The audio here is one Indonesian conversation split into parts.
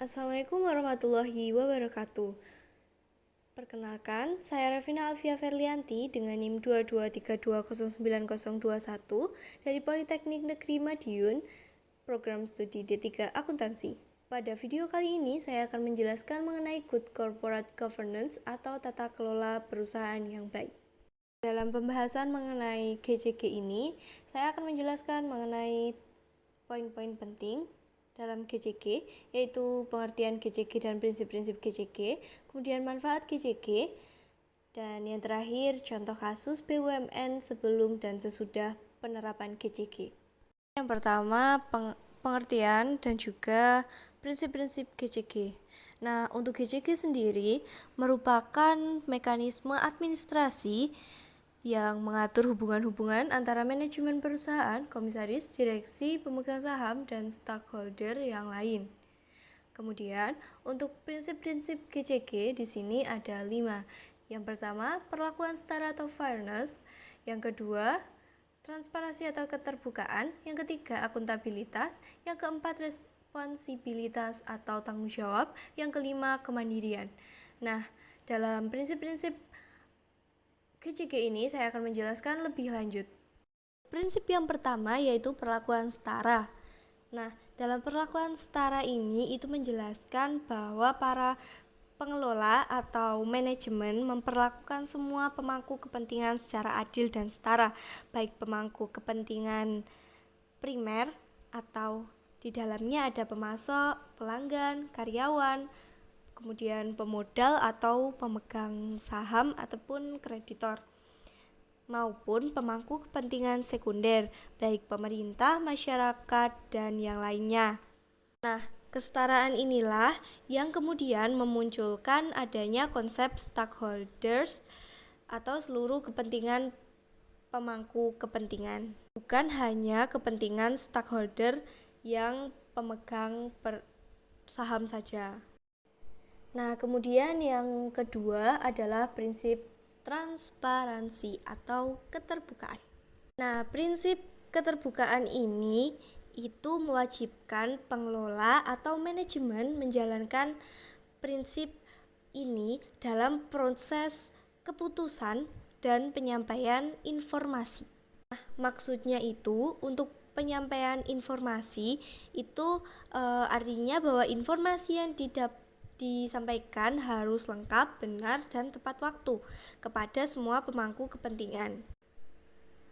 Assalamualaikum warahmatullahi wabarakatuh. Perkenalkan, saya Revina Alfia Ferlianti dengan NIM 223209021 dari Politeknik Negeri Madiun, Program Studi D3 Akuntansi. Pada video kali ini, saya akan menjelaskan mengenai Good Corporate Governance atau tata kelola perusahaan yang baik. Dalam pembahasan mengenai GCG ini, saya akan menjelaskan mengenai poin-poin penting dalam GCG, yaitu pengertian GCG dan prinsip-prinsip GCG, kemudian manfaat GCG, dan yang terakhir contoh kasus BUMN sebelum dan sesudah penerapan GCG. Yang pertama, pengertian dan juga prinsip-prinsip GCG. Nah, untuk GCG sendiri merupakan mekanisme administrasi yang mengatur hubungan-hubungan antara manajemen perusahaan, komisaris, direksi, pemegang saham, dan stakeholder yang lain. Kemudian, untuk prinsip-prinsip GCG di sini ada 5. Yang pertama, perlakuan setara atau fairness. Yang kedua, transparansi atau keterbukaan. Yang ketiga, akuntabilitas. Yang keempat, responsibilitas atau tanggung jawab. Yang kelima, kemandirian. Nah, dalam prinsip-prinsip GCG ini saya akan menjelaskan lebih lanjut. Prinsip yang pertama yaitu perlakuan setara. Nah, dalam perlakuan setara ini itu menjelaskan bahwa para pengelola atau manajemen memperlakukan semua pemangku kepentingan secara adil dan setara, baik pemangku kepentingan primer atau di dalamnya ada pemasok, pelanggan, karyawan, kemudian pemodal atau pemegang saham ataupun kreditor, maupun pemangku kepentingan sekunder, baik pemerintah, masyarakat, dan yang lainnya. Nah, kesetaraan inilah yang kemudian memunculkan adanya konsep stakeholders atau seluruh kepentingan pemangku kepentingan. Bukan hanya kepentingan stakeholder yang pemegang saham saja. Nah, kemudian yang kedua adalah prinsip transparansi atau keterbukaan. Nah, prinsip keterbukaan ini itu mewajibkan pengelola atau manajemen menjalankan prinsip ini dalam proses keputusan dan penyampaian informasi. Nah, maksudnya itu untuk penyampaian informasi itu artinya bahwa informasi yang disampaikan harus lengkap, benar, dan tepat waktu kepada semua pemangku kepentingan.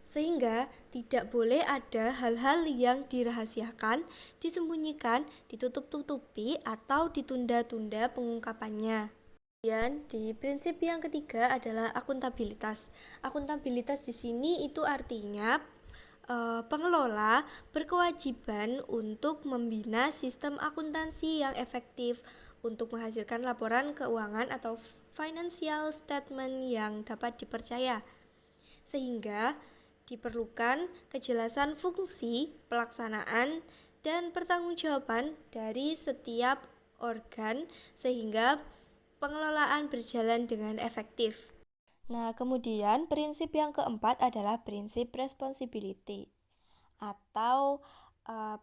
Sehingga tidak boleh ada hal-hal yang dirahasiakan, disembunyikan, ditutup-tutupi, atau ditunda-tunda pengungkapannya. Kemudian di prinsip yang ketiga adalah akuntabilitas. Akuntabilitas di sini itu artinya pengelola berkewajiban untuk membina sistem akuntansi yang efektif untuk menghasilkan laporan keuangan atau financial statement yang dapat dipercaya, sehingga diperlukan kejelasan fungsi, pelaksanaan, dan pertanggungjawaban dari setiap organ sehingga pengelolaan berjalan dengan efektif. Nah, kemudian prinsip yang keempat adalah prinsip responsibility atau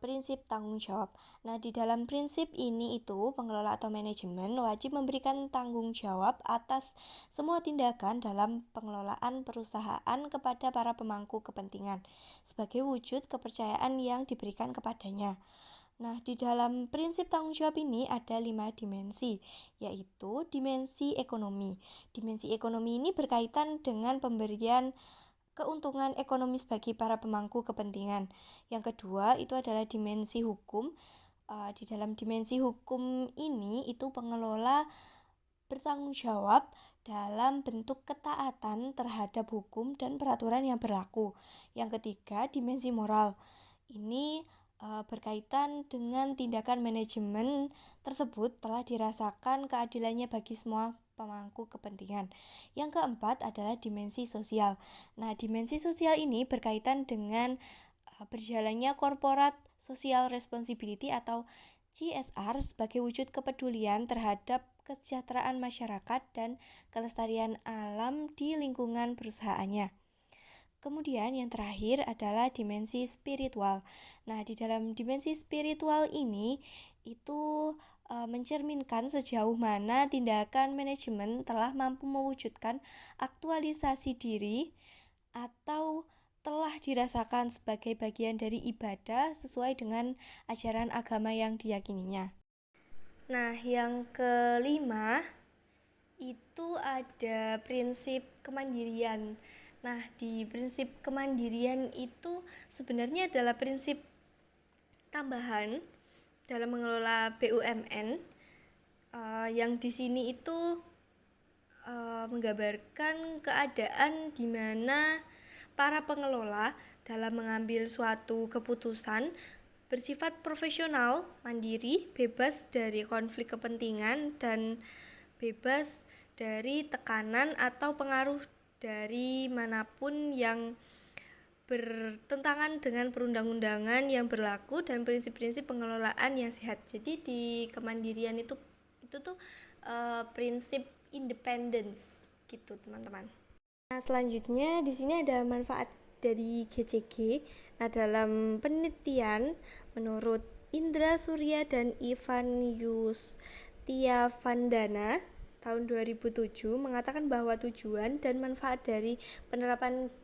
prinsip tanggung jawab. Nah, di dalam prinsip ini itu pengelola atau manajemen wajib memberikan tanggung jawab atas semua tindakan dalam pengelolaan perusahaan kepada para pemangku kepentingan sebagai wujud kepercayaan yang diberikan kepadanya. Nah, di dalam prinsip tanggung jawab ini ada 5 dimensi, yaitu dimensi ekonomi. Dimensi ekonomi ini berkaitan dengan pemberian keuntungan ekonomis bagi para pemangku kepentingan. Yang kedua itu adalah dimensi hukum. Di dalam dimensi hukum ini itu pengelola bertanggung jawab dalam bentuk ketaatan terhadap hukum dan peraturan yang berlaku. Yang ketiga, dimensi moral. Ini berkaitan dengan tindakan manajemen tersebut telah dirasakan keadilannya bagi semua pemangku kepentingan. Yang keempat adalah dimensi sosial. Nah, dimensi sosial ini berkaitan dengan berjalannya corporate social responsibility atau CSR sebagai wujud kepedulian terhadap kesejahteraan masyarakat dan kelestarian alam di lingkungan perusahaannya. Kemudian yang terakhir adalah dimensi spiritual. Nah, di dalam dimensi spiritual ini itu mencerminkan sejauh mana tindakan manajemen telah mampu mewujudkan aktualisasi diri atau telah dirasakan sebagai bagian dari ibadah sesuai dengan ajaran agama yang diyakininya. Nah, yang kelima itu ada prinsip kemandirian. Nah, di prinsip kemandirian itu sebenarnya adalah prinsip tambahan dalam mengelola BUMN yang di sini itu menggambarkan keadaan di mana para pengelola dalam mengambil suatu keputusan bersifat profesional, mandiri, bebas dari konflik kepentingan, dan bebas dari tekanan atau pengaruh dari manapun yang bertentangan dengan perundang-undangan yang berlaku dan prinsip-prinsip pengelolaan yang sehat. Jadi di kemandirian itu tuh prinsip independence gitu, teman-teman. Nah, selanjutnya di sini ada manfaat dari GCG. Nah, dalam penelitian menurut Indra Surya dan Ivan Yustiavandana tahun 2007 mengatakan bahwa tujuan dan manfaat dari penerapan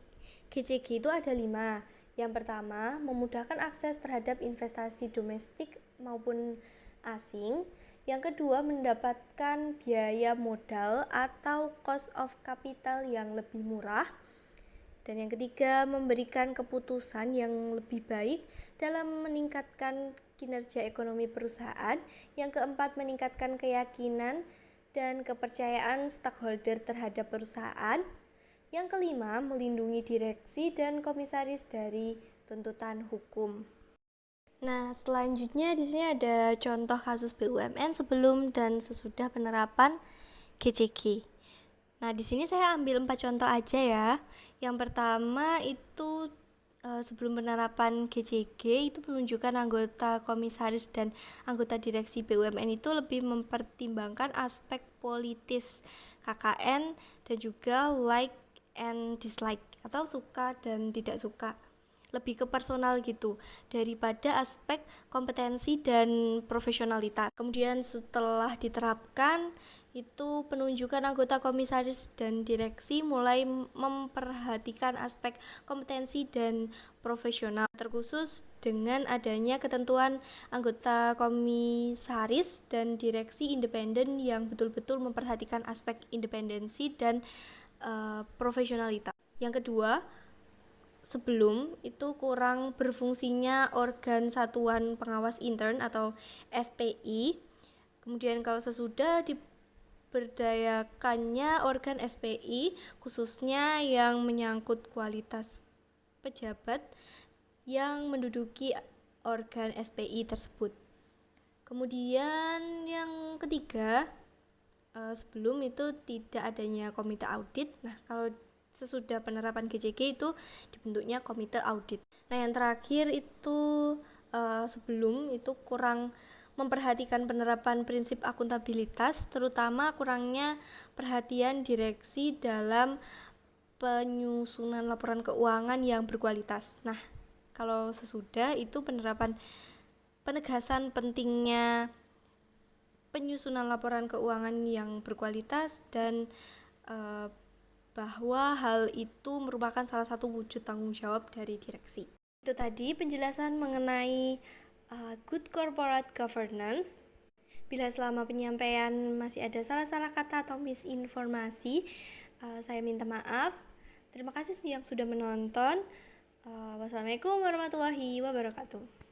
GCG itu ada 5. Yang pertama, memudahkan akses terhadap investasi domestik maupun asing. Yang kedua, mendapatkan biaya modal atau cost of capital yang lebih murah. Dan yang ketiga, memberikan keputusan yang lebih baik dalam meningkatkan kinerja ekonomi perusahaan. Yang keempat, meningkatkan keyakinan dan kepercayaan stakeholder terhadap perusahaan. Yang kelima, melindungi direksi dan komisaris dari tuntutan hukum. Nah, selanjutnya di sini ada contoh kasus BUMN sebelum dan sesudah penerapan GCG. Nah, di sini saya ambil 4 contoh aja ya. Yang pertama itu sebelum penerapan GCG itu menunjukkan anggota komisaris dan anggota direksi BUMN itu lebih mempertimbangkan aspek politis KKN dan juga like and dislike atau suka dan tidak suka, lebih ke personal gitu daripada aspek kompetensi dan profesionalitas. Kemudian setelah diterapkan itu penunjukan anggota komisaris dan direksi mulai memperhatikan aspek kompetensi dan profesional, terkhusus dengan adanya ketentuan anggota komisaris dan direksi independen yang betul-betul memperhatikan aspek independensi dan profesionalitas. Yang kedua, sebelum itu kurang berfungsinya organ satuan pengawas intern atau SPI. Kemudian kalau sesudah diberdayakannya organ SPI khususnya yang menyangkut kualitas pejabat yang menduduki organ SPI tersebut. Kemudian yang ketiga, sebelum itu tidak adanya komite audit. Nah, kalau sesudah penerapan GCG itu dibentuknya komite audit. Nah, yang terakhir itu sebelum itu kurang memperhatikan penerapan prinsip akuntabilitas, terutama kurangnya perhatian direksi dalam penyusunan laporan keuangan yang berkualitas. Nah, kalau sesudah itu penegasan pentingnya penyusunan laporan keuangan yang berkualitas dan bahwa hal itu merupakan salah satu wujud tanggung jawab dari direksi. Itu tadi penjelasan mengenai good corporate governance. Bila selama penyampaian masih ada salah-salah kata atau misinformasi, saya minta maaf. Terima kasih yang sudah menonton. Wassalamualaikum warahmatullahi wabarakatuh.